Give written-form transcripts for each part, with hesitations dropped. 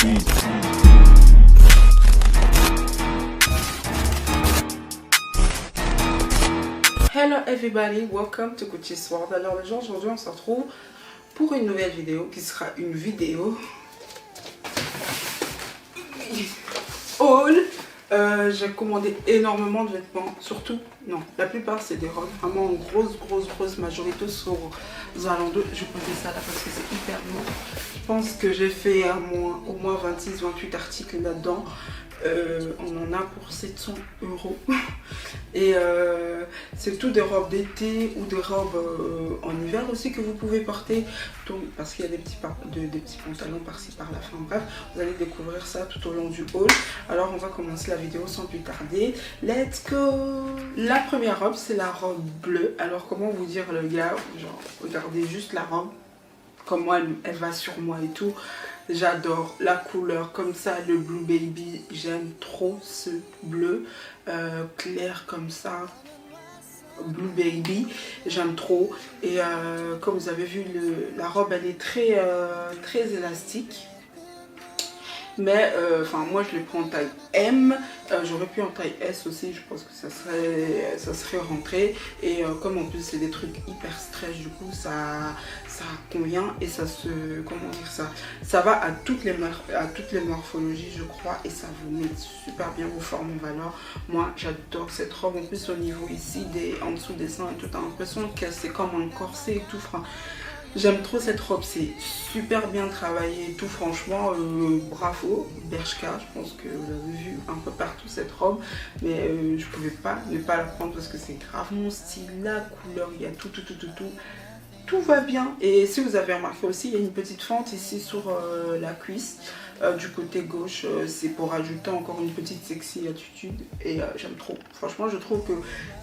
Hello everybody, welcome to Gucci's World. Alors les gens, aujourd'hui on se retrouve pour une nouvelle vidéo qui sera une vidéo haul. J'ai commandé énormément de vêtements, surtout, non, la plupart c'est des robes, vraiment en grosse majorité sur Zalando. Je peux dire ça là parce que c'est hyper lourd. Je pense que j'ai fait au moins 26-28 articles là-dedans. On en a pour 700 € et c'est tout des robes d'été ou des robes en hiver aussi que vous pouvez porter, donc, parce qu'il y a des petits pantalons par-ci par-là, enfin bref, vous allez découvrir ça tout au long du haul. Alors on va commencer la vidéo sans plus tarder, let's go. La première robe, c'est la robe bleue. Alors comment vous dire le gars, genre regardez juste la robe, comme moi elle va sur moi et tout. J'adore la couleur comme ça, le Blue Baby, j'aime trop ce bleu clair comme ça, Blue Baby, j'aime trop. Et comme vous avez vu, la robe elle est très élastique. Mais enfin moi je les prends en taille M, j'aurais pu en taille S aussi, je pense que ça serait rentré. Et comme en plus c'est des trucs hyper stretch, du coup ça convient et ça se, comment dire ça va à toutes les morphologies je crois, et ça vous met super bien vos formes en valeur. Moi j'adore cette robe, en plus au niveau ici en dessous des seins et tout, t'as l'impression que c'est comme un corset et tout. Enfin, j'aime trop cette robe, c'est super bien travaillé et tout, franchement, bravo Bershka, je pense que vous avez vu un peu partout cette robe, mais je pouvais pas ne pas la prendre parce que c'est grave mon style, la couleur, il y a tout va bien. Et si vous avez remarqué aussi, il y a une petite fente ici sur la cuisse, du côté gauche, c'est pour ajouter encore une petite sexy attitude et j'aime trop. Franchement, je trouve que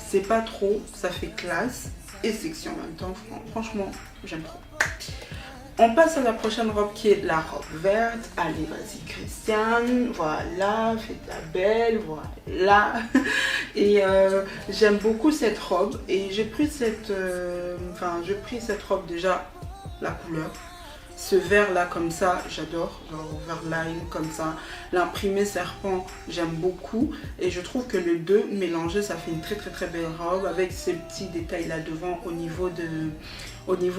c'est pas trop, ça fait classe et sexy en même temps. Franchement, j'aime trop. On passe à la prochaine robe qui est la robe verte. Allez, vas-y Christiane, voilà, fais ta belle, voilà. Et j'aime beaucoup cette robe et j'ai pris cette robe déjà, la couleur. Ce vert là comme ça, j'adore, genre vert lime comme ça. L'imprimé serpent, j'aime beaucoup. Et je trouve que les deux mélangés, ça fait une très belle robe avec ces petits détails là devant au niveau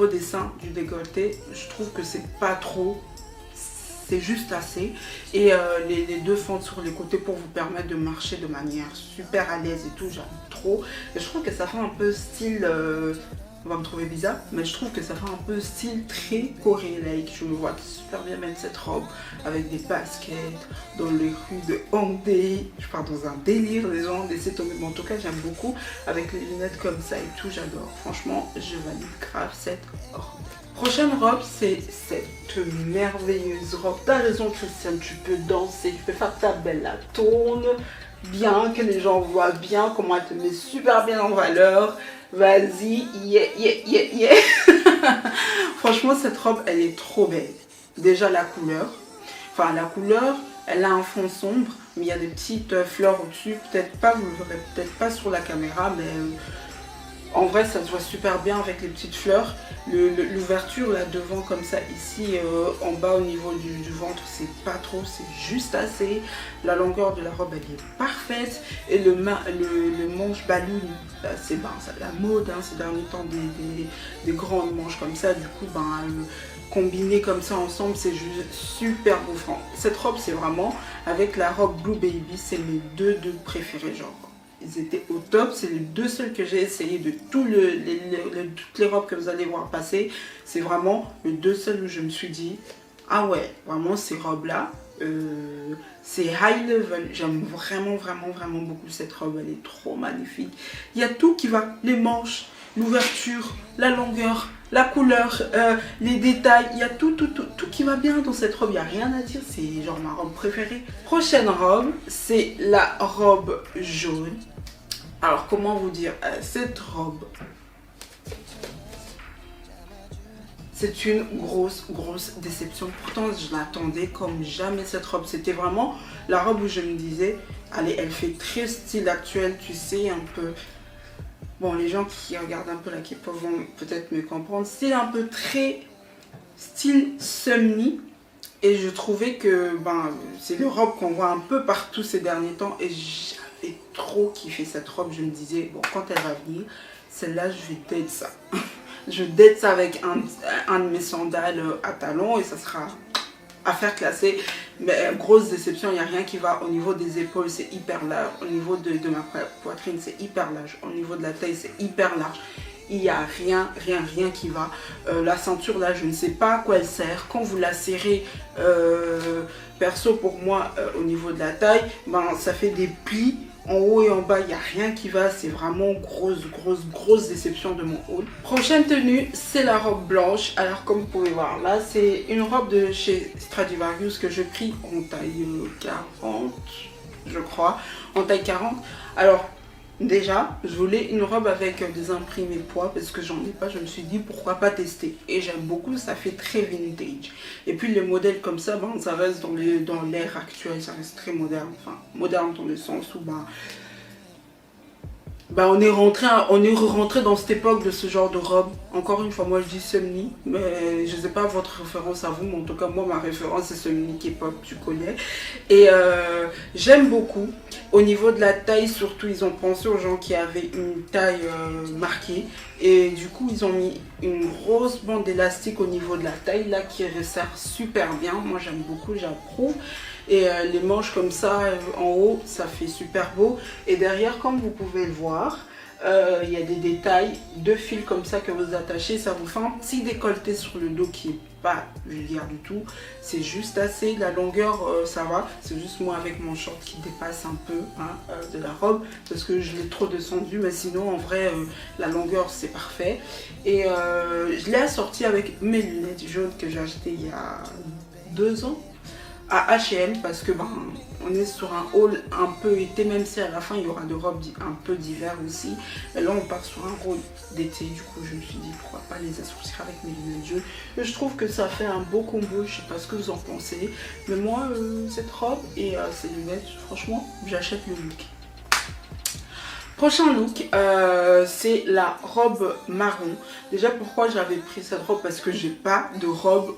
des seins, du décolleté. Je trouve que c'est pas trop, c'est juste assez. Et les deux fentes sur les côtés pour vous permettre de marcher de manière super à l'aise et tout, j'aime trop. Et je trouve que ça fait un peu style... on va me trouver bizarre, mais je trouve que ça fait un peu style très coréen-like. Je me vois super bien mettre cette robe avec des baskets dans les rues de Hongdae. Je pars dans un délire, les gens laissez tomber. Mais en tout cas, j'aime beaucoup avec les lunettes comme ça et tout, j'adore. Franchement, je valide grave cette robe. Prochaine robe, c'est cette merveilleuse robe. T'as raison Christiane, tu peux danser, tu peux faire ta belle, la tourne bien, que les gens voient bien comment elle te met super bien en valeur. Vas-y, yeah. Franchement, cette robe, elle est trop belle. Déjà, la couleur. Enfin, la couleur, elle a un fond sombre, mais il y a des petites fleurs au-dessus. Peut-être pas, vous ne le verrez peut-être pas sur la caméra, mais en vrai, ça se voit super bien avec les petites fleurs. L'ouverture là devant comme ça, ici en bas au niveau du ventre, c'est pas trop, c'est juste assez. La longueur de la robe, elle est parfaite. Et le manche balloon, c'est la mode ces derniers temps, des grandes manches comme ça. Du coup, combiné comme ça ensemble, c'est juste super beau. Cette robe, c'est vraiment, avec la robe Blue Baby, c'est mes deux préférés, genre. Ils étaient au top, c'est les deux seuls que j'ai essayé de toutes les robes que vous allez voir passer. C'est vraiment les deux seuls où je me suis dit, ah ouais, vraiment ces robes là, c'est high level. J'aime vraiment beaucoup cette robe, elle est trop magnifique. Il y a tout qui va, les manches, l'ouverture, la longueur, la couleur, les détails, il y a tout qui va bien dans cette robe, il n'y a rien à dire, c'est genre ma robe préférée. Prochaine robe, c'est la robe jaune. Alors comment vous dire, cette robe, c'est une grosse déception. Pourtant je l'attendais comme jamais cette robe, c'était vraiment la robe où je me disais, allez, elle fait très style actuel, tu sais, un peu... Bon, les gens qui regardent un peu la K-pop vont peut-être me comprendre. C'est un peu très style Sunny. Et je trouvais que c'est une robe qu'on voit un peu partout ces derniers temps. Et j'avais trop kiffé cette robe. Je me disais, bon, quand elle va venir, celle-là, je vais date ça. Je date ça avec un de mes sandales à talons et ça sera affaire classée. Mais grosse déception, il n'y a rien qui va. Au niveau des épaules, c'est hyper large. Au niveau de ma poitrine, c'est hyper large. Au niveau de la taille, c'est hyper large. Il n'y a rien qui va. La ceinture là, je ne sais pas à quoi elle sert. Quand vous la serrez, perso pour moi, au niveau de la taille, ça fait des plis. En haut et en bas, il n'y a rien qui va. C'est vraiment grosse déception de mon haul. Prochaine tenue, c'est la robe blanche. Alors comme vous pouvez voir là, c'est une robe de chez Stradivarius que j'ai pris en taille 40, je crois. En taille 40. Alors, déjà, je voulais une robe avec des imprimés poids parce que j'en ai pas. Je me suis dit pourquoi pas tester. Et j'aime beaucoup, ça fait très vintage. Et puis les modèles comme ça, ça reste dans l'ère actuelle, ça reste très moderne. Enfin, moderne dans le sens où on est rentré dans cette époque de ce genre de robe. Encore une fois, moi je dis semi, mais je sais pas votre référence à vous, mais en tout cas moi ma référence c'est semi K-pop, tu connais. Et j'aime beaucoup. Au niveau de la taille surtout, ils ont pensé aux gens qui avaient une taille marquée. Et du coup ils ont mis une grosse bande élastique au niveau de la taille là qui resserre super bien. Moi j'aime beaucoup, j'approuve. Et les manches comme ça en haut, ça fait super beau. Et derrière, comme vous pouvez le voir, il y a des détails, deux fils comme ça que vous attachez. Ça vous fait un petit décolleté sur le dos qui est pas vulgaire du tout. C'est juste assez, la longueur ça va. C'est juste moi avec mon short qui dépasse un peu de la robe parce que je l'ai trop descendu. Mais sinon en vrai la longueur c'est parfait. Et je l'ai assorti avec mes lunettes jaunes que j'ai achetées il y a 2 ans à H&M parce que on est sur un haul un peu été, même si à la fin il y aura des robes un peu d'hiver aussi. Et là on part sur un haul d'été, du coup je me suis dit pourquoi pas les associer avec mes lunettes jaunes. Et je trouve que ça fait un beau combo, je sais pas ce que vous en pensez. Mais moi cette robe et ces lunettes, franchement j'achète le look. Prochain look, c'est la robe marron. Déjà pourquoi j'avais pris cette robe, parce que j'ai pas de robe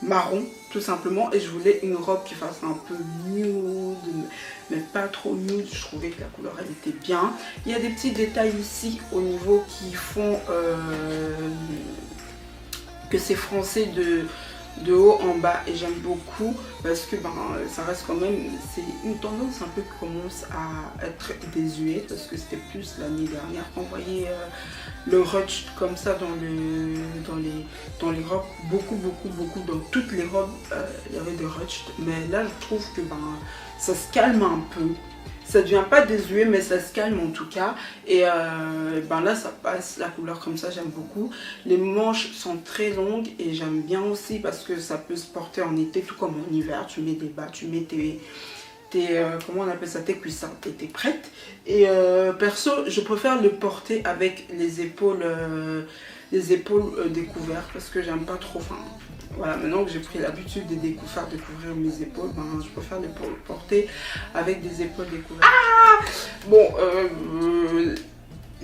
marron tout simplement. Et je voulais une robe qui fasse un peu nude, mais pas trop nude. Je trouvais que la couleur elle était bien. Il y a des petits détails ici au niveau qui font que c'est froncé de haut en bas et j'aime beaucoup parce que ça reste quand même, c'est une tendance un peu qui commence à être désuète parce que c'était plus l'année dernière qu'on voyait le ruch comme ça dans les robes, beaucoup dans toutes les robes il y avait des ruch, mais là je trouve que ça se calme un peu. Ça devient pas désuet mais ça se calme en tout cas. Et là ça passe, la couleur comme ça j'aime beaucoup. Les manches sont très longues et j'aime bien aussi parce que ça peut se porter en été tout comme en hiver. Tu mets des bas, tu mets tes comment on appelle ça, tes cuissards, t'es prête. Et perso je préfère le porter avec les épaules découvertes parce que j'aime pas trop. Voilà, maintenant que j'ai pris l'habitude de faire découvrir mes épaules, je préfère les porter avec des épaules découvertes. Bon,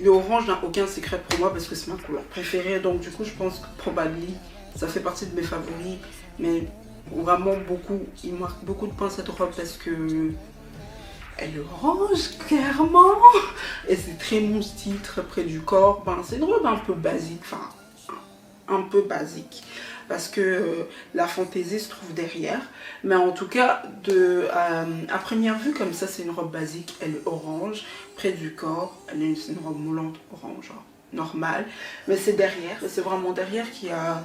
le orange n'a aucun secret pour moi parce que c'est ma couleur préférée. Donc du coup, je pense que probablement, ça fait partie de mes favoris. Mais vraiment beaucoup, il marque beaucoup de points cette robe parce que elle est orange clairement. Et c'est très mon style, très près du corps. C'est une robe un peu basique, un peu basique. Parce que la fantaisie se trouve derrière. Mais en tout cas, à première vue, comme ça, c'est une robe basique. Elle est orange, près du corps. C'est une robe moulante orange, genre, normale. Mais c'est derrière. C'est vraiment derrière qu'il y a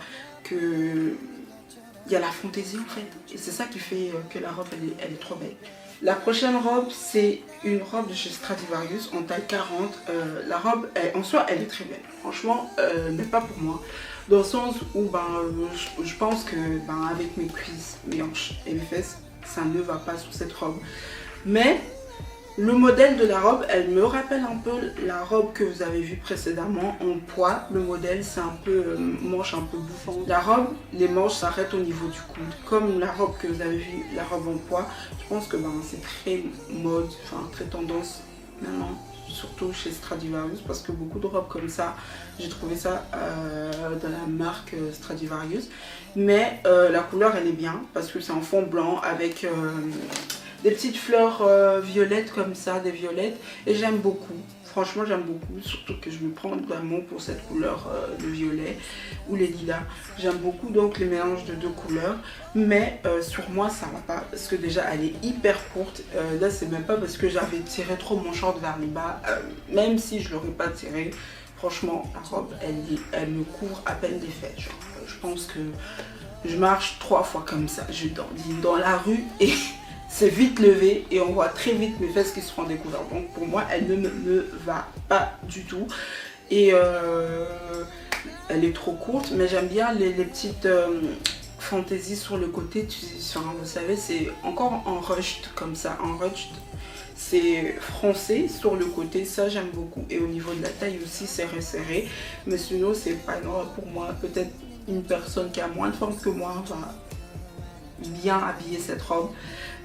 la fantaisie, en fait. Et c'est ça qui fait que la robe, elle est trop belle. La prochaine robe, c'est une robe de chez Stradivarius en taille 40. La robe, en soi, elle est très belle. Franchement, mais pas pour moi. Dans le sens où je pense que avec mes cuisses, mes hanches et mes fesses, ça ne va pas sur cette robe. Mais le modèle de la robe, elle me rappelle un peu la robe que vous avez vue précédemment en poids. Le modèle, c'est un peu manche un peu bouffant. La robe, les manches s'arrêtent au niveau du coude. Comme la robe que vous avez vue, la robe en poids, je pense que c'est très mode, très tendance maintenant surtout chez Stradivarius, parce que beaucoup de robes comme ça, j'ai trouvé ça dans la marque Stradivarius. Mais la couleur elle est bien, parce que c'est en fond blanc avec des petites fleurs violettes comme ça, des violettes, et j'aime beaucoup. Franchement j'aime beaucoup, surtout que je me prends d'amour pour cette couleur de violet ou les lilas. J'aime beaucoup donc les mélanges de deux couleurs, mais sur moi ça va pas parce que déjà elle est hyper courte. Là c'est même pas parce que j'avais tiré trop mon short vers le bas, même si je l'aurais pas tiré. Franchement la robe elle me couvre à peine les fesses. Genre, je pense que je marche 3 fois comme ça, je dandine dans la rue et c'est vite levé et on voit très vite mes fesses qui seront découvertes. Donc pour moi elle ne me va pas du tout. Et elle est trop courte, mais j'aime bien les petites fantaisies sur le côté. Vous savez, c'est encore en ruched comme ça, en ruched. C'est français sur le côté, ça j'aime beaucoup. Et au niveau de la taille aussi c'est resserré. Mais sinon c'est pas une robe pour moi. Peut-être une personne qui a moins de forme que moi va bien habiller cette robe.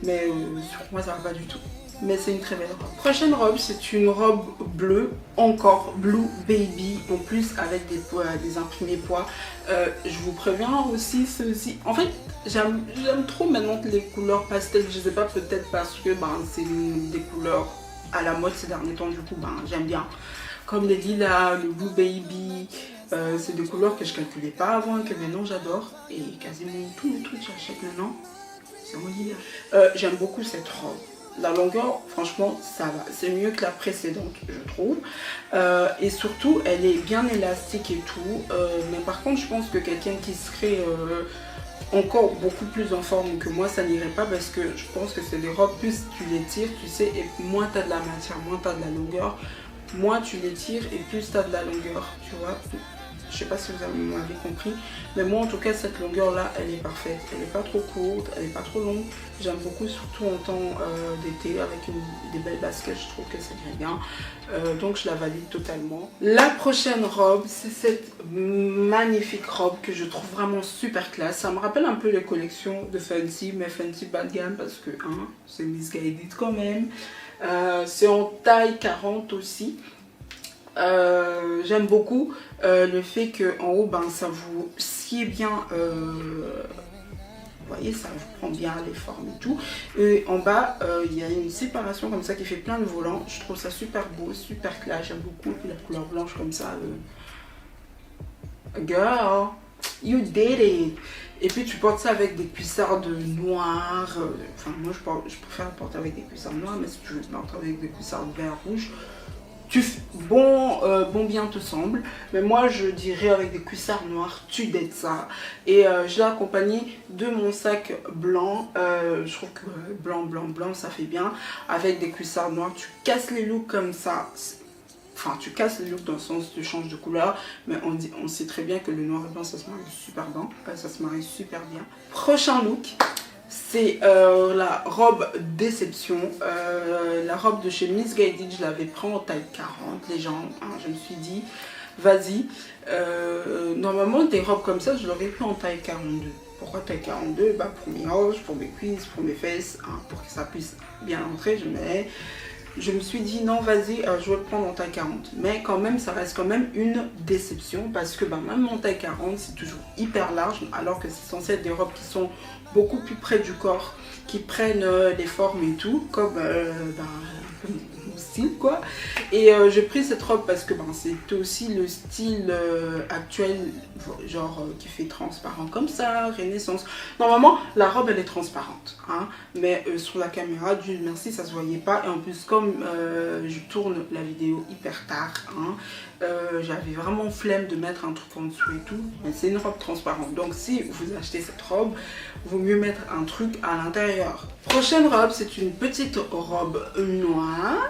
Mais sur moi ça va pas du tout. Mais c'est une très belle robe. Prochaine robe, c'est une robe bleue, encore Blue Baby, en plus avec des imprimés pois. Je vous préviens aussi, ceci. En fait, j'aime trop maintenant les couleurs pastel. Je sais pas, peut-être parce que c'est des couleurs à la mode ces derniers temps. Du coup, j'aime bien. Comme les lilas, le Blue Baby. C'est des couleurs que je calculais pas avant et que maintenant j'adore. Et quasiment tous les trucs que j'achète maintenant, c'est en lilas. J'aime beaucoup cette robe. La longueur, franchement, ça va. C'est mieux que la précédente, je trouve. Et surtout, elle est bien élastique et tout. Mais par contre, je pense que quelqu'un qui serait encore beaucoup plus en forme que moi, ça n'irait pas. Parce que je pense que c'est des robes, plus tu les tires, tu sais, et moins tu as de la matière, moins tu as de la longueur. Moins tu les tires et plus tu as de la longueur, tu vois. Je sais pas si vous m'avez compris, mais moi en tout cas cette longueur là elle est parfaite. Elle n'est pas trop courte, elle n'est pas trop longue. J'aime beaucoup, surtout en temps d'été avec des belles baskets, je trouve que c'est très bien. Donc je la valide totalement. La prochaine robe, c'est cette magnifique robe que je trouve vraiment super classe. Ça me rappelle un peu les collections de Fenty, mais Fenty bas de gamme parce que c'est Missguided quand même. C'est en taille 40 aussi. J'aime beaucoup le fait qu'en haut ça vous sied bien, vous voyez, ça vous prend bien les formes et tout, et en bas il y a une séparation comme ça qui fait plein de volants. Je trouve ça super beau, super classe, j'aime beaucoup. Et puis la couleur blanche comme ça, girl, you did it. Et puis tu portes ça avec des cuissardes noires, enfin moi je préfère porter avec des cuissardes noires, mais si tu veux porter avec des cuissardes vert rouge, bon bien te semble. Mais moi je dirais avec des cuissards noirs, tu dettes ça. Et je l'ai accompagné de mon sac blanc. Je trouve que blanc ça fait bien. Avec des cuissards noirs, tu casses les looks comme ça. Enfin tu casses les looks dans le sens tu changes de couleur. Mais on sait très bien que le noir et blanc ça se marie super bien. Ça se marie super bien. Prochain look. C'est la robe Déception, la robe de chez Missguided. Je l'avais pris en taille 40, les gens, je me suis dit, vas-y. Normalement, des robes comme ça, je l'aurais pris en taille 42. Pourquoi taille 42? Pour mes hanches, pour mes cuisses, pour mes fesses, pour que ça puisse bien entrer, je me suis dit non vas-y, je vais le prendre en taille 40. Mais quand même ça reste quand même une déception parce que même en taille 40 c'est toujours hyper large, alors que c'est censé être des robes qui sont beaucoup plus près du corps, qui prennent les formes et tout, comme un peu mon style quoi. Et j'ai pris cette robe parce que c'est aussi le style actuel, genre qui fait transparent comme ça, renaissance. Normalement la robe elle est transparente, mais sur la caméra, Dieu merci, ça se voyait pas. Et en plus comme je tourne la vidéo hyper tard, j'avais vraiment flemme de mettre un truc en dessous et tout. Mais c'est une robe transparente, donc si vous achetez cette robe, vaut mieux mettre un truc à l'intérieur. Prochaine robe, c'est une petite robe noire.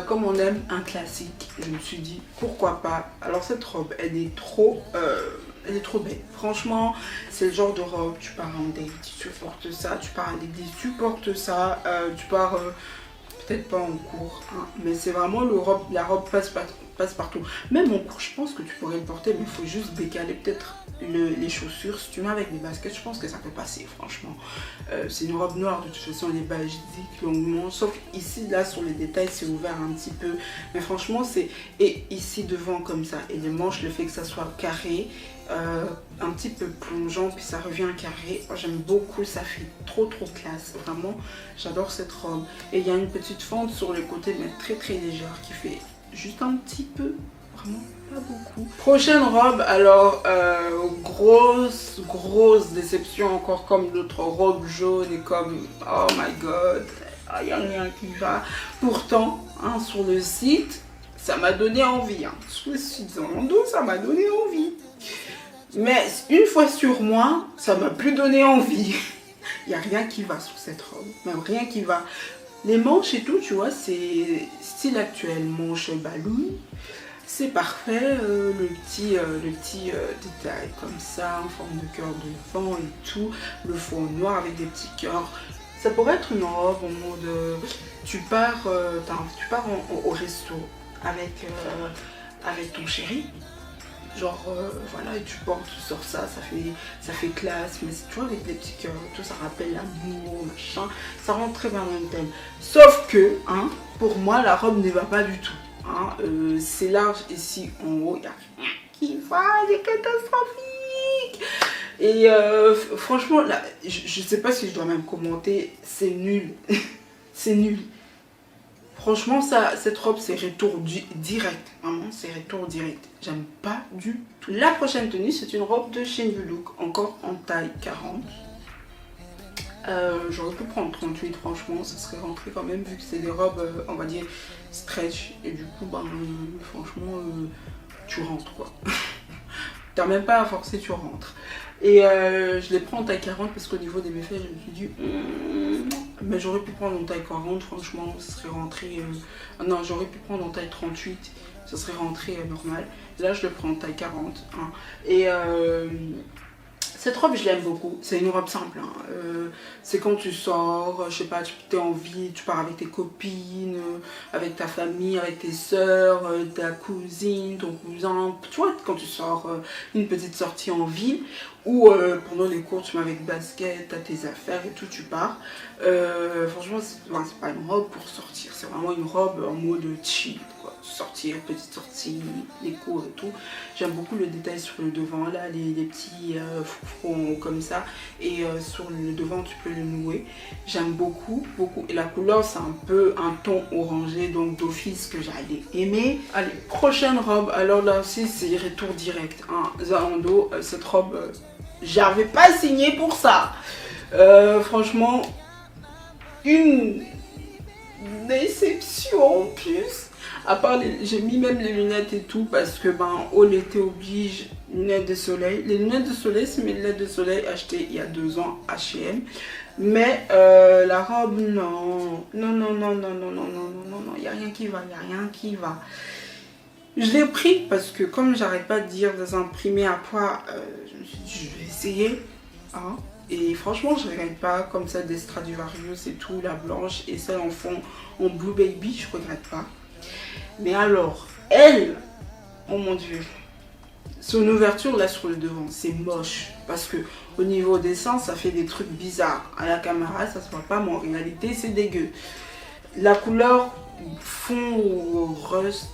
Comme on aime un classique, je me suis dit pourquoi pas. Alors cette robe elle est trop belle, franchement c'est le genre de robe, tu pars en date, tu portes ça, tu pars à l'église, tu portes ça, tu pars peut-être pas en cours, mais c'est vraiment la robe passe-partout. Même en cours, je pense que tu pourrais le porter, mais il faut juste décaler peut-être les chaussures. Si tu mets avec des baskets, je pense que ça peut passer, franchement. C'est une robe noire, de toute façon, elle est basique, longuement. Sauf ici, là, sur les détails, c'est ouvert un petit peu. Mais franchement, c'est... Et ici, devant, comme ça. Et les manches, le fait que ça soit carré, un petit peu plongeant, puis ça revient carré. J'aime beaucoup, ça fait trop classe. Vraiment, j'adore cette robe. Et il y a une petite fente sur le côté, mais très légère, qui fait juste un petit peu, vraiment pas beaucoup. Prochaine robe, alors grosse déception, encore comme l'autre robe jaune et comme oh my god, il n'y a rien qui va. Pourtant, hein, sur le site, ça m'a donné envie. Hein. Sur le site Zalando, ça m'a donné envie. Mais une fois sur moi, ça m'a plus donné envie. Il n'y a rien qui va sur cette robe, même rien qui va. Les manches et tout, tu vois, c'est style actuel, manche ballon. C'est parfait, le petit détail comme ça, en forme de cœur devant et tout. Le fond noir avec des petits cœurs. Ça pourrait être une robe en mode, tu pars au resto avec ton chéri. Genre voilà, et tu portes, tu sors ça fait classe, mais tu vois, avec des petits cœurs et tout, ça rappelle l'amour, machin, ça rentre très bien dans le thème. Sauf que, hein, pour moi, la robe ne va pas du tout. Hein, c'est large ici en haut, il n'y a rien qui va, c'est catastrophique. Et franchement, là, je sais pas si je dois même commenter, c'est nul, c'est nul. Franchement, cette robe, c'est retour direct. Vraiment, c'est retour direct. J'aime pas du tout. La prochaine tenue, c'est une robe de chez New Look. Encore en taille 40. J'aurais pu prendre 38, franchement. Ça serait rentré quand même, vu que c'est des robes, on va dire, stretch. Et du coup, ben, franchement, tu rentres, quoi. T'as même pas à forcer, tu rentres. Et je les prends en taille 40 parce qu'au niveau des méfaits, je me suis dit, mais j'aurais pu prendre en taille 40, franchement, ça serait rentré. Non, j'aurais pu prendre en taille 38, ça serait rentré normal. Là, je le prends en taille 40. Hein. Et cette robe, je l'aime beaucoup. C'est une robe simple. Hein. C'est quand tu sors, je sais pas, tu as envie, tu pars avec tes copines, avec ta famille, avec tes soeurs, ta cousine, ton cousin. Tu vois, quand tu sors une petite sortie en ville ou pendant les cours, tu mets avec basket, tu as tes affaires et tout, tu pars. Franchement, c'est pas une robe pour sortir. C'est vraiment une robe en mode chill. Quoi. Sortir, petite sortie, les cours et tout. J'aime beaucoup le détail sur le devant, là, les petits fronts comme ça. Et sur le devant, tu peux le nouer. J'aime beaucoup. Et la couleur, c'est un peu un ton orangé, donc d'office que j'allais aimer. Allez, prochaine robe. Alors là aussi, c'est retour direct. Hein. Zalando, cette robe, j'avais pas signé pour ça. Franchement, une déception en plus. À part, j'ai mis même les lunettes et tout parce que ben, au l'été oblige, lunettes de soleil. Les lunettes de soleil, c'est mes lunettes de soleil achetées il y a 2 ans H&M. Mais la robe, non, il n'y a rien qui va, Je l'ai pris parce que comme j'arrête pas de dire des imprimés à poids, je me suis dit je vais essayer. Hein. Et franchement, je regrette pas, comme ça, des Stradivarius et tout, la blanche et celle en fond en Blue Baby, je regrette pas. Mais alors, elle, oh mon dieu, son ouverture là sur le devant, c'est moche. Parce que au niveau des seins, ça fait des trucs bizarres. À la caméra, ça se voit pas, mais en réalité, c'est dégueu. La couleur fond rust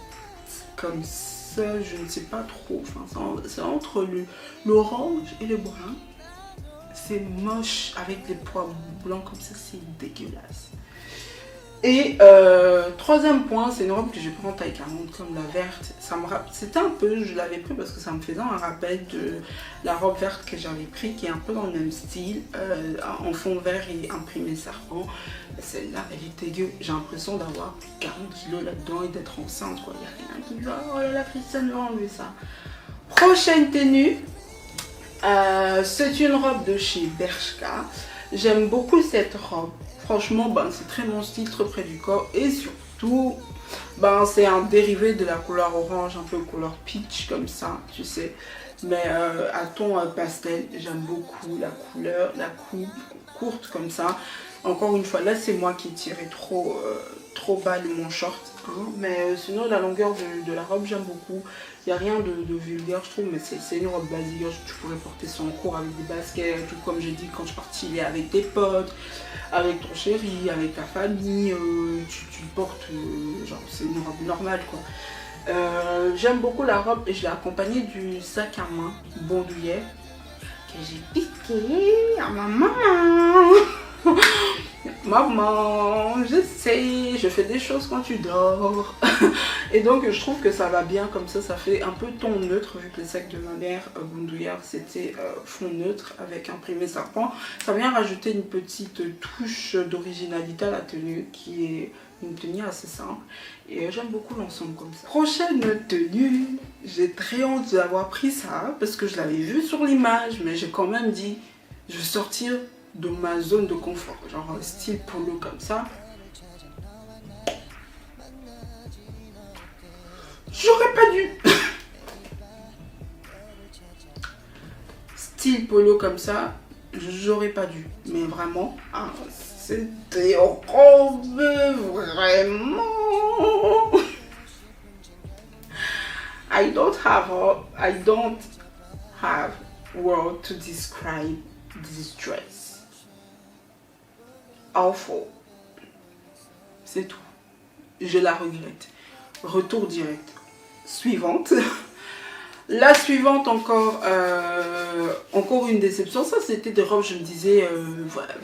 comme ça, je ne sais pas trop. Enfin, c'est entre l'orange et le brun. C'est moche avec des pois blancs comme ça, c'est dégueulasse. Et troisième point, c'est une robe que j'ai pris en taille 40 comme la verte. C'était un peu, je l'avais pris parce que ça me faisait un rappel de la robe verte que j'avais pris, qui est un peu dans le même style, en fond vert et imprimé serpent. Celle-là, elle est dégueu. J'ai l'impression d'avoir 40 kilos là-dedans et d'être enceinte. Il n'y a rien qui va. Oh là là, Christiane va enlever ça. Prochaine tenue. C'est une robe de chez Bershka. J'aime beaucoup cette robe. Franchement, ben, c'est très mon style, très près du corps. Et surtout, ben, c'est un dérivé de la couleur orange, un peu couleur peach comme ça, tu sais. mais à ton pastel. J'aime beaucoup la couleur, la coupe courte comme ça. Encore une fois, là c'est moi qui ai tiré trop bas de mon short, hein. Mais sinon la longueur de la robe j'aime beaucoup. Il n'y a rien de vulgaire je trouve, mais c'est une robe basique. Tu pourrais porter ça en cours avec des baskets, tout comme j'ai dit, quand je partis avec tes potes, avec ton chéri, avec ta famille, tu portes, genre c'est une robe normale quoi. J'aime beaucoup la robe et je l'ai accompagnée du sac à main Bondouillet que j'ai piqué à ma maman. Maman, je sais, je fais des choses quand tu dors. Et donc je trouve que ça va bien comme ça fait un peu ton neutre, vu que le sac de ma mère Bondouillard c'était fond neutre avec imprimé serpent. Ça vient rajouter une petite touche d'originalité à la tenue qui est une tenue assez simple. Et j'aime beaucoup l'ensemble comme ça. Prochaine tenue, j'ai très honte d'avoir pris ça parce que je l'avais vu sur l'image, mais j'ai quand même dit je vais sortir de ma zone de confort, genre style polo comme ça. J'aurais pas dû. Style polo comme ça, j'aurais pas dû. Mais vraiment, hein, c'était robe, vraiment. I don't have word to describe this dress. Awful. C'est tout. Je la regrette. Retour direct. Suivante. La suivante encore, encore une déception. Ça c'était des robes, je me disais,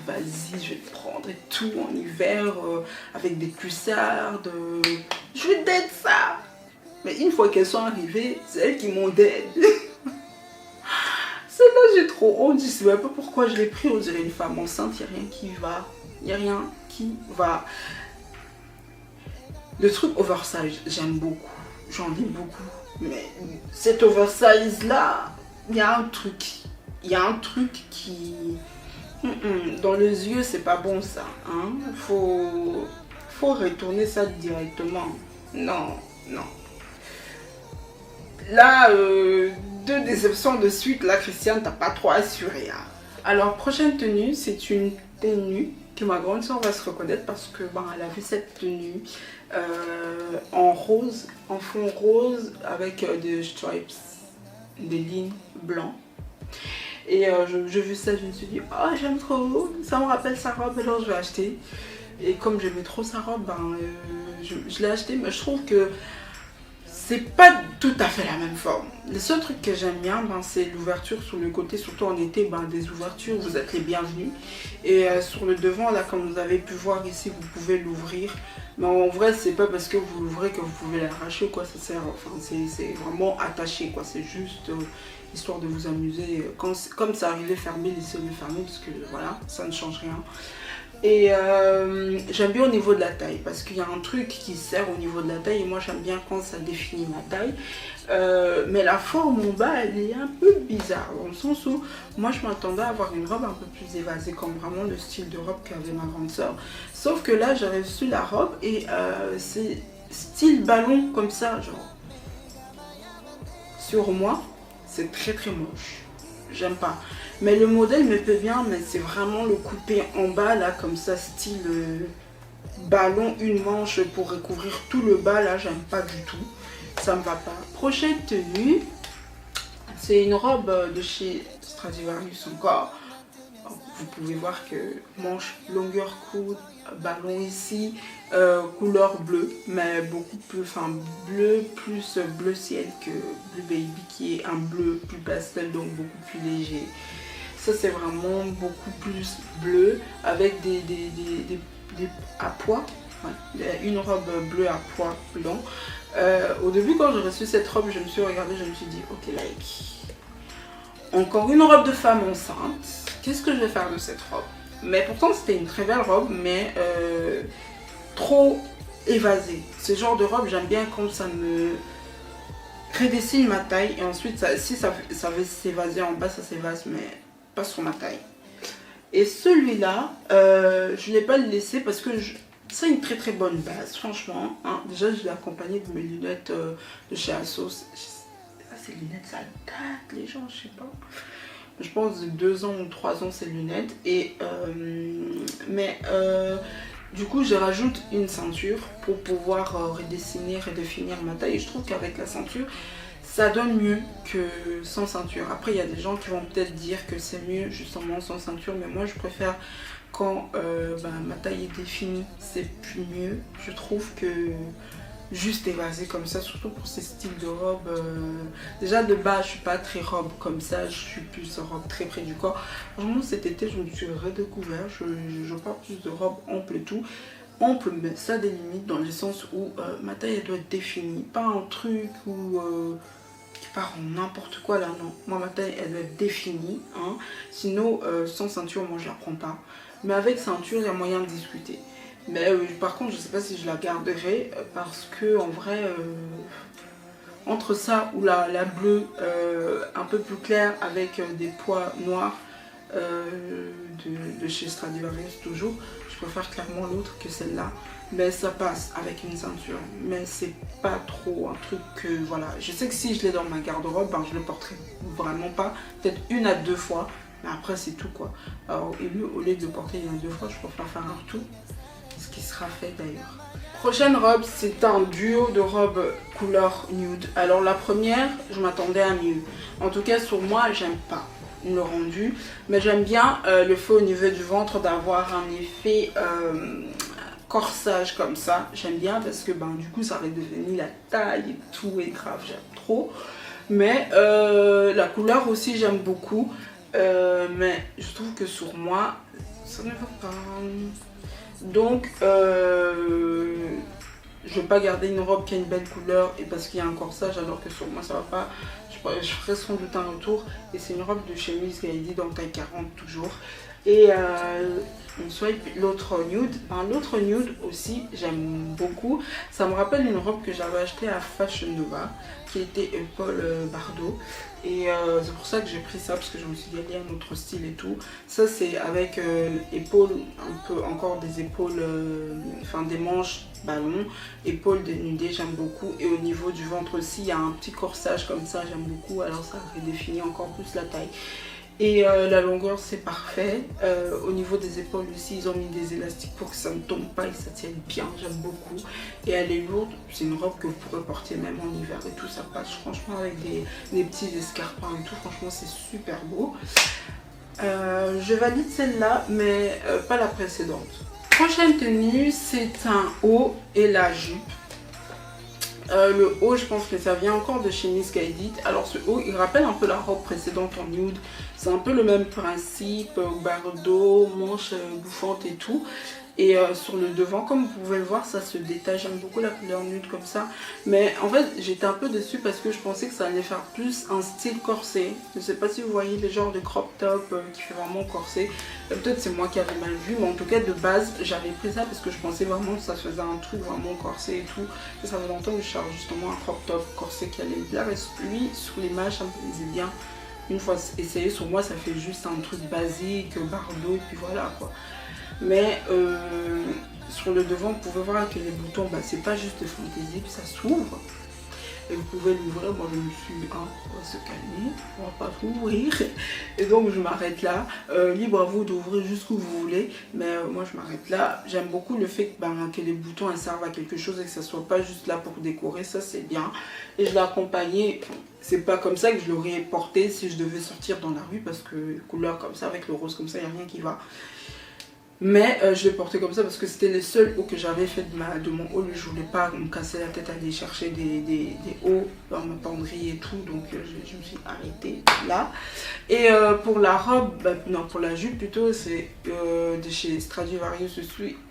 vas-y, je vais te prendre et tout en hiver, avec des cuissardes. Je vais dead ça. Mais une fois qu'elles sont arrivées, c'est elles qui m'ont dead. Celle-là, j'ai trop honte. Je sais même pas pourquoi je l'ai pris. On dirait une femme enceinte. Il n'y a rien qui va. Il n'y a rien qui va. Le truc oversize, j'aime beaucoup. J'en ai beaucoup. Mais cet oversize là, il y a un truc. Il y a un truc qui... dans les yeux, c'est pas bon ça. Hein? Faut retourner ça directement. Non, non. Là, deux déceptions de suite. Là, Christiane, t'as pas trop assuré. Hein? Alors, prochaine tenue, c'est une tenue que ma grande soeur va se reconnaître parce que ben, elle a vu cette tenue en rose, en fond rose avec des stripes, des lignes blancs. Et j'ai vu ça, je me suis dit, oh j'aime trop, ça me rappelle sa robe, alors je vais acheter. Et comme j'aimais trop sa robe, ben, je l'ai acheté, mais je trouve que c'est pas tout à fait la même forme. Le seul truc que j'aime bien, ben, c'est l'ouverture sur le côté, surtout en été, ben, des ouvertures, vous êtes les bienvenus. Et sur le devant, là, comme vous avez pu voir ici, vous pouvez l'ouvrir. Mais en vrai, c'est pas parce que vous l'ouvrez que vous pouvez l'arracher, quoi. Ça sert, enfin, c'est vraiment attaché, quoi. C'est juste histoire de vous amuser. Comme ça arrivait fermé, laissez-le fermer, parce que voilà, ça ne change rien. Et j'aime bien au niveau de la taille parce qu'il y a un truc qui sert au niveau de la taille et moi j'aime bien quand ça définit ma taille, mais la forme en bas elle est un peu bizarre dans le sens où moi je m'attendais à avoir une robe un peu plus évasée comme vraiment le style de robe qu'avait ma grande soeur, sauf que là j'ai reçu la robe et c'est style ballon comme ça, genre sur moi c'est très moche, j'aime pas. Mais le modèle me plaît bien, mais c'est vraiment le coupé en bas, là, comme ça, style ballon, une manche pour recouvrir tout le bas, là, j'aime pas du tout. Ça me va pas. Prochaine tenue, c'est une robe de chez Stradivarius encore. Vous pouvez voir que manche, longueur courte, ballon ici, couleur bleue, mais beaucoup plus, enfin bleu, plus bleu ciel que bleu baby, qui est un bleu plus pastel, donc beaucoup plus léger. Ça c'est vraiment beaucoup plus bleu avec des à pois, ouais, une robe bleue à pois blanc. Au début quand j'ai reçu cette robe, je me suis regardée, je me suis dit ok like, encore une robe de femme enceinte, qu'est-ce que je vais faire de cette robe? Mais pourtant c'était une très belle robe, mais trop évasée. Ce genre de robe j'aime bien quand ça me redessine ma taille et ensuite si ça veut s'évaser en bas, ça s'évase, mais pas sur ma taille. Et celui-là, je ne l'ai pas laissé parce que c'est une très bonne base, franchement. Hein. Déjà, je l'ai accompagné de mes lunettes de chez Asos. ces lunettes, ça date les gens, je sais pas. Je pense de 2 ans ou 3 ans ces lunettes. Et du coup, je rajoute une ceinture pour pouvoir redessiner, redéfinir ma taille. Et je trouve qu'avec la ceinture, ça donne mieux que sans ceinture. Après, il y a des gens qui vont peut-être dire que c'est mieux justement sans ceinture, mais moi je préfère quand ma taille est définie, c'est plus mieux. Je trouve que juste évasé comme ça, surtout pour ces styles de robes. Déjà de base, je suis pas très robe comme ça, je suis plus robe très près du corps. Franchement, cet été, je me suis redécouvert. Je porte plus de robes amples et tout. Ample, mais ça a des limites dans le sens où ma taille elle doit être définie, pas un truc où qui part en n'importe quoi là, non. Moi ma taille elle doit être définie, hein. Sinon sans ceinture moi je la prends pas, mais avec ceinture il y a moyen de discuter. Mais par contre je sais pas si je la garderai parce que en vrai entre ça ou la bleue un peu plus claire avec des pois noirs de chez Stradivarius toujours, je préfère clairement l'autre que celle-là, mais ça passe avec une ceinture, mais c'est pas trop un truc que voilà, je sais que si je l'ai dans ma garde-robe, ben, je le porterai vraiment pas, peut-être 1 à 2 fois, mais après c'est tout quoi. Alors au lieu de le porter 1 à 2 fois, je préfère faire un tout, ce qui sera fait d'ailleurs. Prochaine robe, c'est un duo de robes couleur nude. Alors la première, je m'attendais à mieux, en tout cas sur moi j'aime pas le rendu, mais j'aime bien le fait au niveau du ventre d'avoir un effet corsage comme ça. J'aime bien parce que ben du coup ça redéfinit la taille et tout, et grave j'aime trop. Mais la couleur aussi j'aime beaucoup, mais je trouve que sur moi ça ne va pas. Donc je vais pas garder une robe qui a une belle couleur et parce qu'il y a un corsage alors que sur moi ça va pas. Je ferai sans doute un retour. Et c'est une robe de chez Miss Guided dans taille 40 toujours. Et on swipe l'autre nude. L'autre nude aussi j'aime beaucoup. Ça me rappelle une robe que j'avais achetée à Fashion Nova qui était Paul Bardot. Et c'est pour ça que j'ai pris ça parce que je me suis dit il y a un autre style et tout. Ça c'est avec épaules, un peu encore des épaules, enfin des manches ballon, épaules dénudées, j'aime beaucoup. Et au niveau du ventre aussi il y a un petit corsage comme ça, j'aime beaucoup. Alors ça redéfinit encore plus la taille. Et la longueur c'est parfait. Au niveau des épaules aussi ils ont mis des élastiques pour que ça ne tombe pas et ça tienne bien, j'aime beaucoup. Et elle est lourde, c'est une robe que vous pourrez porter même en hiver et tout, ça passe franchement avec des petits escarpins et tout, franchement c'est super beau. Je valide celle-là mais pas la précédente. Prochaine tenue, c'est un haut et la jupe. Le haut, je pense que ça vient encore de chez Miss Guided. Alors ce haut, il rappelle un peu la robe précédente en nude. C'est un peu le même principe, bardeau, manche bouffante et tout. Et sur le devant, comme vous pouvez le voir, ça se détache. J'aime beaucoup la couleur nude comme ça. Mais en fait, j'étais un peu déçue parce que je pensais que ça allait faire plus un style corset. Je ne sais pas si vous voyez les genres de crop top qui fait vraiment corset. Peut-être c'est moi qui avais mal vu. Mais en tout cas, de base, j'avais pris ça parce que je pensais vraiment que ça faisait un truc vraiment corset et tout. Et ça fait longtemps que je cherche justement un crop top corset qui allait bien. Et lui, sur l'image, ça me plaisait bien. Une fois essayé sur moi, ça fait juste un truc basique, bardeau et puis voilà quoi. Mais sur le devant, vous pouvez voir que les boutons, c'est pas juste de fantaisie, puis ça s'ouvre. Et vous pouvez l'ouvrir. Moi je me suis dit, on va se calmer, on va pas tout ouvrir. Et donc je m'arrête là. Libre à vous d'ouvrir jusqu'où vous voulez. Mais moi je m'arrête là. J'aime beaucoup le fait que les boutons elles servent à quelque chose et que ça soit pas juste là pour décorer. Ça c'est bien. Et je l'ai accompagné. C'est pas comme ça que je l'aurais porté si je devais sortir dans la rue. Parce que couleur comme ça, avec le rose comme ça, il n'y a rien qui va. Mais je l'ai porté comme ça parce que c'était les seuls hauts que j'avais fait de mon haul. Je voulais pas me casser la tête à aller chercher des hauts dans ma penderie et tout. Donc je me suis arrêtée là. Et pour la robe, non pour la jupe plutôt, c'est de chez Stradivarius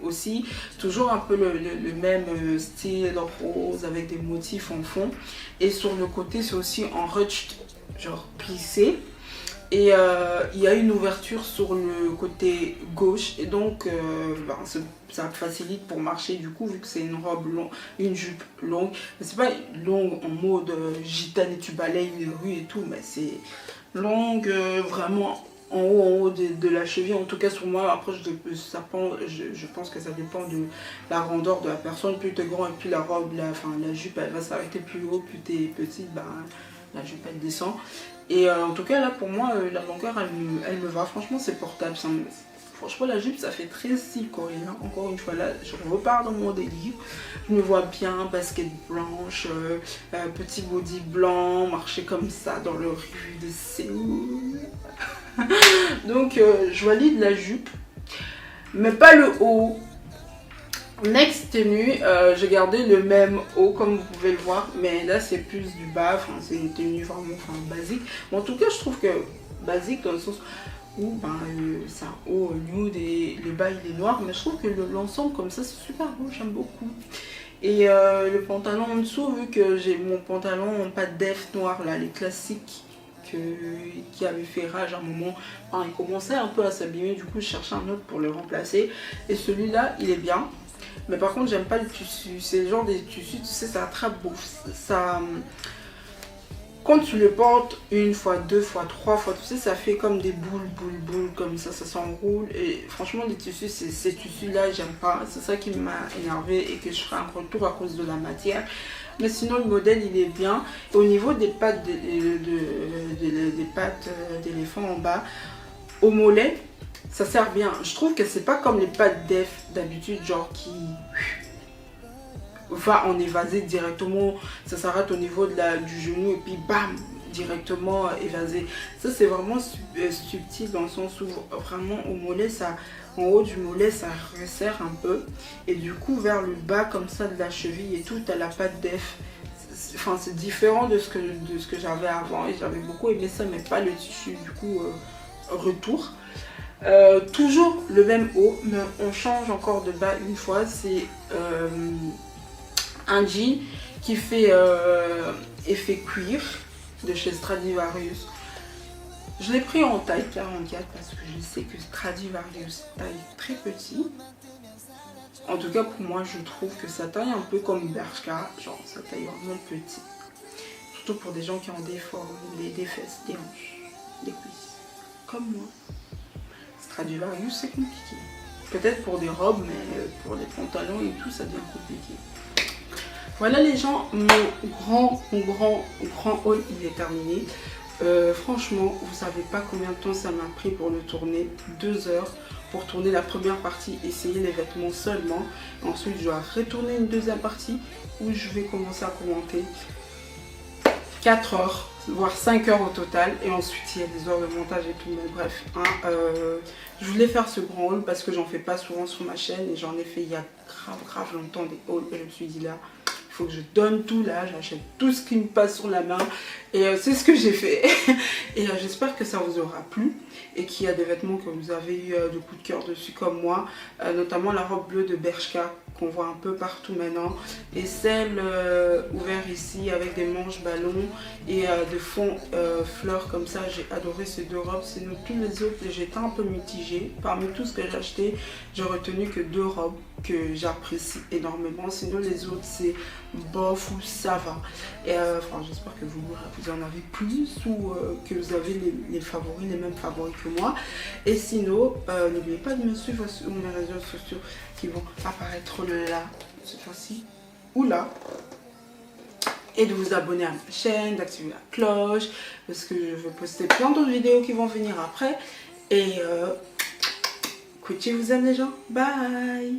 aussi. Toujours un peu le même style rose avec des motifs en fond. Et sur le côté c'est aussi en ruched, genre plissé. Et il y a une ouverture sur le côté gauche et donc ça facilite pour marcher du coup vu que c'est une robe longue, une jupe longue. C'est pas longue en mode gitane et tu balayes les rues et tout, mais c'est longue vraiment en haut de la cheville. En tout cas sur moi, après je pense que ça dépend de la grandeur de la personne. Plus t'es grand et plus la robe, la jupe elle va s'arrêter plus haut, plus t'es petit, la jupe elle descend. Et en tout cas là pour moi la longueur elle me va, franchement c'est portable, franchement la jupe ça fait très style coréen. Encore une fois là je repars dans mon délire, je me vois bien, basket blanche, petit body blanc, marcher comme ça dans le rue de Séoul. Donc je valide la jupe mais pas le haut. Next tenue, j'ai gardé le même haut comme vous pouvez le voir, mais là c'est plus du bas, c'est une tenue vraiment basique. Mais en tout cas je trouve que basique dans le sens où c'est un haut nude et le bas il est noir, mais je trouve que l'ensemble comme ça c'est super beau, j'aime beaucoup. Et le pantalon en dessous, vu que j'ai mon pantalon en pâte def noir là, les classiques qui avait fait rage à un moment, il commençait un peu à s'abîmer, du coup je cherchais un autre pour le remplacer, et celui-là il est bien. Mais par contre j'aime pas le tissu, c'est le genre des tissus, tu sais, ça attrape beaucoup, ça... Quand tu le portes une fois, deux fois, trois fois, tu sais, ça fait comme des boules comme ça s'enroule. Et franchement les tissus, ces tissus là j'aime pas, c'est ça qui m'a énervé et que je ferai un retour à cause de la matière. Mais sinon le modèle il est bien. Et au niveau des pattes d'éléphant en bas, au mollet, ça sert bien. Je trouve que c'est pas comme les pattes def d'habitude, genre qui va en évasé directement, ça s'arrête au niveau du genou et puis bam, directement évasé. Ça c'est vraiment subtil dans le sens où vraiment au mollet, ça, en haut du mollet ça resserre un peu et du coup vers le bas comme ça de la cheville et tout, t'as la patte def. Enfin c'est différent de ce que j'avais avant et j'avais beaucoup aimé ça, mais pas le tissu, du coup retour. Toujours le même haut, mais on change encore de bas une fois. C'est un jean qui fait effet cuir de chez Stradivarius. Je l'ai pris en taille 44 parce que je sais que Stradivarius taille très petit. En tout cas pour moi je trouve que ça taille un peu comme Bershka, genre ça taille vraiment petit. Surtout pour des gens qui ont des formes, des fesses, des hanches, des cuisses, comme moi. Stradivarius c'est compliqué. Peut-être pour des robes, mais pour les pantalons et tout ça devient compliqué. Voilà les gens, mon grand haul il est terminé. Franchement, vous savez pas combien de temps ça m'a pris pour le tourner. 2 heures pour tourner la première partie, essayer les vêtements seulement. Ensuite, je dois retourner une deuxième partie où je vais commencer à commenter. 4 heures, voire 5 heures au total. Et ensuite, il y a des heures de montage et tout. Mais bref, je voulais faire ce grand haul parce que j'en fais pas souvent sur ma chaîne. Et j'en ai fait il y a grave longtemps des hauls. Et je me suis dit là, il faut que je donne tout là. J'achète tout ce qui me passe sur la main. Et c'est ce que j'ai fait. Et j'espère que ça vous aura plu. Et qu'il y a des vêtements que vous avez eu de coup de cœur dessus comme moi. Notamment la robe bleue de Bershka qu'on voit un peu partout maintenant, et celle ouverte ici avec des manches ballons et de fond fleurs comme ça. J'ai adoré ces 2 robes. Sinon tous les autres j'étais un peu mitigée. Parmi tout ce que j'ai acheté, j'ai retenu que 2 robes que j'apprécie énormément. Sinon les autres c'est bof ou ça va. Et enfin j'espère que vous en avez plus ou que vous avez les favoris, les mêmes favoris que moi. Et sinon n'oubliez pas de me suivre sur mes réseaux sociaux qui vont apparaître là cette fois-ci ou là, et de vous abonner à ma chaîne, d'activer la cloche parce que je vais poster plein d'autres vidéos qui vont venir après. Et écoutez, je vous aime les gens, bye.